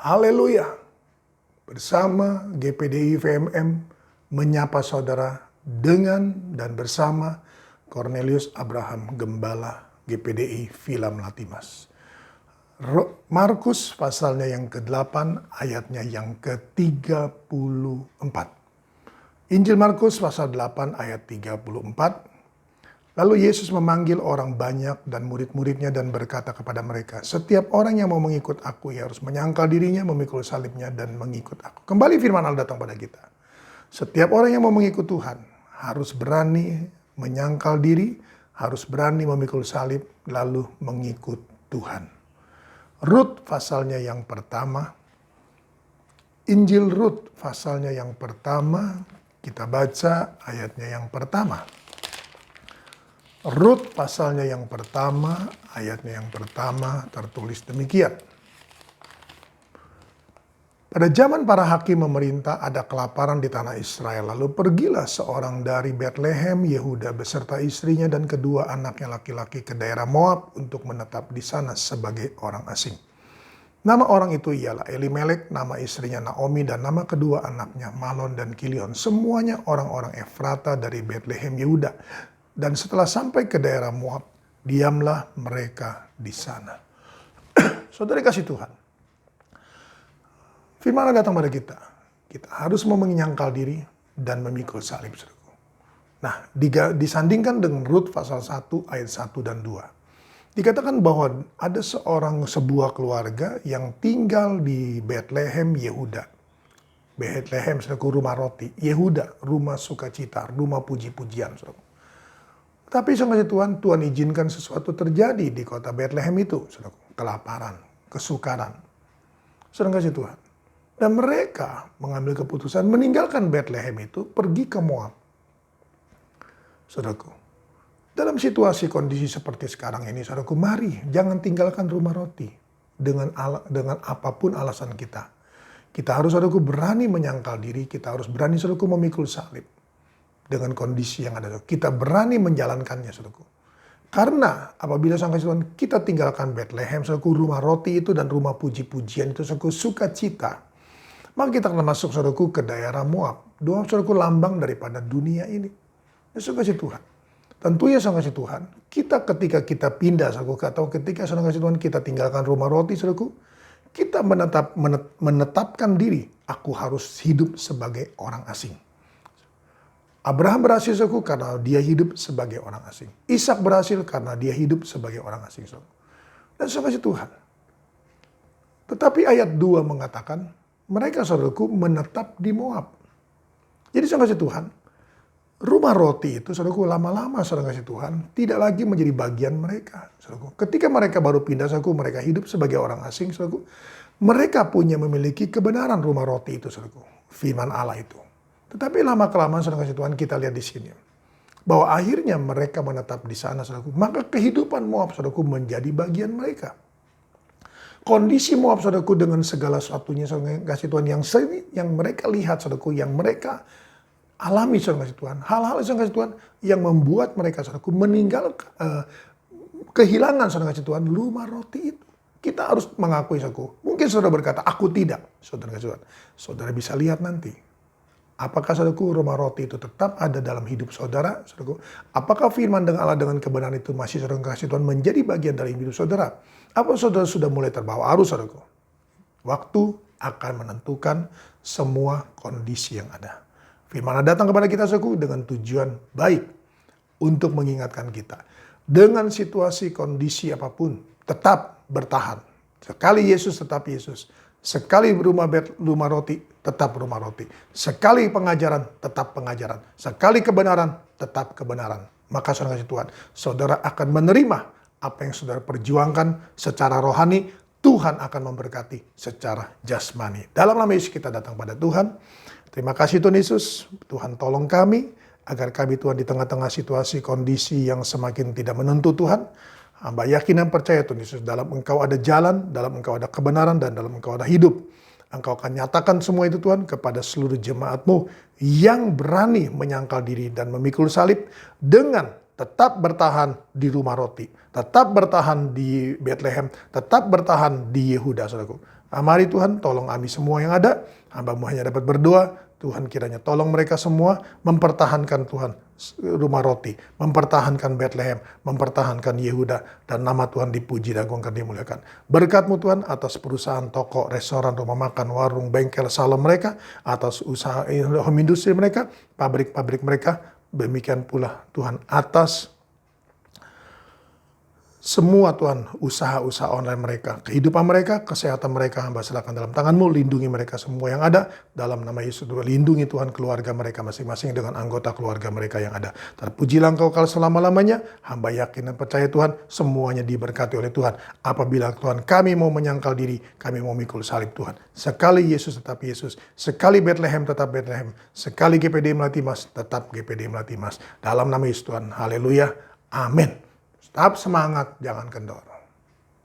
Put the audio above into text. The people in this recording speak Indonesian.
Haleluya. Bersama GPDI VMM menyapa saudara dengan dan bersama Cornelius Abraham Gembala GPDI Villa Melatimas. Markus pasalnya yang ke-8 ayatnya yang ke-34. Injil Markus pasal 8 ayat 34. Lalu Yesus memanggil orang banyak dan murid-muridnya dan berkata kepada mereka, setiap orang yang mau mengikut aku, ia harus menyangkal dirinya, memikul salibnya, dan mengikut aku. Kembali firman Allah datang pada kita. Setiap orang yang mau mengikut Tuhan, harus berani menyangkal diri, harus berani memikul salib, lalu mengikut Tuhan. Rut pasalnya yang pertama, Injil Rut pasalnya yang pertama, kita baca ayatnya yang pertama. Rut pasalnya yang pertama, ayatnya yang pertama tertulis demikian. Pada zaman para hakim memerintah ada kelaparan di tanah Israel. Lalu pergilah seorang dari Betlehem, Yehuda beserta istrinya dan kedua anaknya laki-laki ke daerah Moab untuk menetap di sana sebagai orang asing. Nama orang itu ialah Elimelek, nama istrinya Naomi dan nama kedua anaknya Malon dan Kilion. Semuanya orang-orang Efrata dari Betlehem, Yehuda. Dan setelah sampai ke daerah Moab, diamlah mereka di sana. Saudara kasih Tuhan, firman Allah datang pada kita. Kita harus menyangkal diri dan memikul salib. Nah, disandingkan dengan Rut pasal 1 ayat 1 dan 2. Dikatakan bahwa ada sebuah keluarga yang tinggal di Betlehem, Yehuda. Betlehem, rumah roti. Yehuda, rumah sukacita, rumah puji-pujian. Tapi sama Tuhan izinkan sesuatu terjadi di kota Betlehem itu. Kelaparan, kesukaran. Saudara kasih Tuhan. Dan mereka mengambil keputusan meninggalkan Betlehem itu pergi ke Moab. Saudaraku, dalam situasi kondisi seperti sekarang ini, saudaraku, mari jangan tinggalkan rumah roti dengan apapun alasan kita. Kita harus, saudaraku, berani menyangkal diri, kita harus berani, saudaraku, memikul salib. Dengan kondisi yang ada, kita berani menjalankannya, saudaraku. Karena apabila sang kasih Tuhan kita tinggalkan Betlehem, saudaraku, rumah roti itu dan rumah puji-pujian itu, saudaraku, sukacita, maka kita akan masuk, saudaraku, ke daerah Moab. Doa, saudaraku, lambang daripada dunia ini. Sang kasih Tuhan. Tentunya sang kasih Tuhan, kita ketika kita pindah, saudaraku, atau ketika sang kasih Tuhan kita tinggalkan rumah roti, saudaraku, kita menetapkan diri, aku harus hidup sebagai orang asing. Abraham berhasil, saudaraku, karena dia hidup sebagai orang asing. Ishak berhasil karena dia hidup sebagai orang asing, saudaraku. Dan sama si Tuhan. Tetapi ayat 2 mengatakan, mereka, saudaraku, menetap di Moab. Jadi sama si Tuhan, rumah roti itu, saudaraku, lama-lama, saudara kasih Tuhan, tidak lagi menjadi bagian mereka, saudaraku. Ketika mereka baru pindah, saudaraku, mereka hidup sebagai orang asing, saudaraku. Mereka memiliki kebenaran rumah roti itu, saudaraku. Firman Allah itu. Tetapi lama-kelamaan, saudara kasih Tuhan, kita lihat di sini. Bahwa akhirnya mereka menetap di sana, saudaraku. Maka kehidupan Moab, saudaraku, menjadi bagian mereka. Kondisi Moab, saudaraku, dengan segala sesuatunya, saudara kasih Tuhan, yang mereka lihat, saudaraku, yang mereka alami, saudara kasih Tuhan. Hal-hal, saudara kasih Tuhan, yang membuat mereka, saudaraku, kehilangan, saudara kasih Tuhan, rumah roti itu. Kita harus mengakui, saudaraku. Mungkin saudara berkata, aku tidak, saudara kasih Tuhan. Saudara bisa lihat nanti. Apakah, saudaraku, rumah roti itu tetap ada dalam hidup saudara, saudaraku? Apakah firman dengan Allah dengan kebenaran itu masih, saudara kasih Tuhan, menjadi bagian dari hidup saudara? Apa saudara sudah mulai terbawa arus, saudaraku? Waktu akan menentukan semua kondisi yang ada. Firman Allah datang kepada kita, saudaraku, dengan tujuan baik untuk mengingatkan kita. Dengan situasi kondisi apapun, tetap bertahan. Sekali Yesus, tetap Yesus. Sekali rumah roti, tetap rumah roti. Sekali pengajaran, tetap pengajaran. Sekali kebenaran, tetap kebenaran. Maka saudara kasih Tuhan, saudara akan menerima apa yang saudara perjuangkan secara rohani. Tuhan akan memberkati secara jasmani. Dalam nama Yesus kita datang pada Tuhan. Terima kasih Tuhan Yesus. Tuhan tolong kami, agar kami, Tuhan, di tengah-tengah situasi kondisi yang semakin tidak menentu, Tuhan, hamba yakin dan percaya, Tuhan Yesus, dalam Engkau ada jalan, dalam Engkau ada kebenaran, dan dalam Engkau ada hidup. Engkau akan nyatakan semua itu, Tuhan, kepada seluruh jemaat-Mu yang berani menyangkal diri dan memikul salib dengan tetap bertahan di rumah roti, tetap bertahan di Betlehem, tetap bertahan di Yehuda, saudaraku. Mari Tuhan, tolong kami semua yang ada. Hamba-Mu hanya dapat berdoa. Tuhan kiranya tolong mereka semua mempertahankan Tuhan rumah roti, mempertahankan Bethlehem, mempertahankan Yehuda, dan nama Tuhan dipuji dan Engkau dimuliakan. Berkat-Mu Tuhan atas perusahaan, toko, restoran, rumah makan, warung, bengkel, salon mereka, atas usaha home industri mereka, pabrik-pabrik mereka, demikian pula Tuhan atas semua Tuhan, usaha-usaha online mereka, kehidupan mereka, kesehatan mereka, hamba serahkan dalam tangan-Mu, lindungi mereka semua yang ada, dalam nama Yesus, lindungi Tuhan keluarga mereka masing-masing dengan anggota keluarga mereka yang ada. Terpujilah Engkau kalau selama-lamanya, hamba yakin dan percaya Tuhan, semuanya diberkati oleh Tuhan. Apabila Tuhan kami mau menyangkal diri, kami mau mikul salib Tuhan. Sekali Yesus tetap Yesus, sekali Bethlehem tetap Bethlehem, sekali GPD Melati Mas tetap GPD Melati Mas. Dalam nama Yesus Tuhan, haleluya, amin. Tetap semangat, jangan kendor.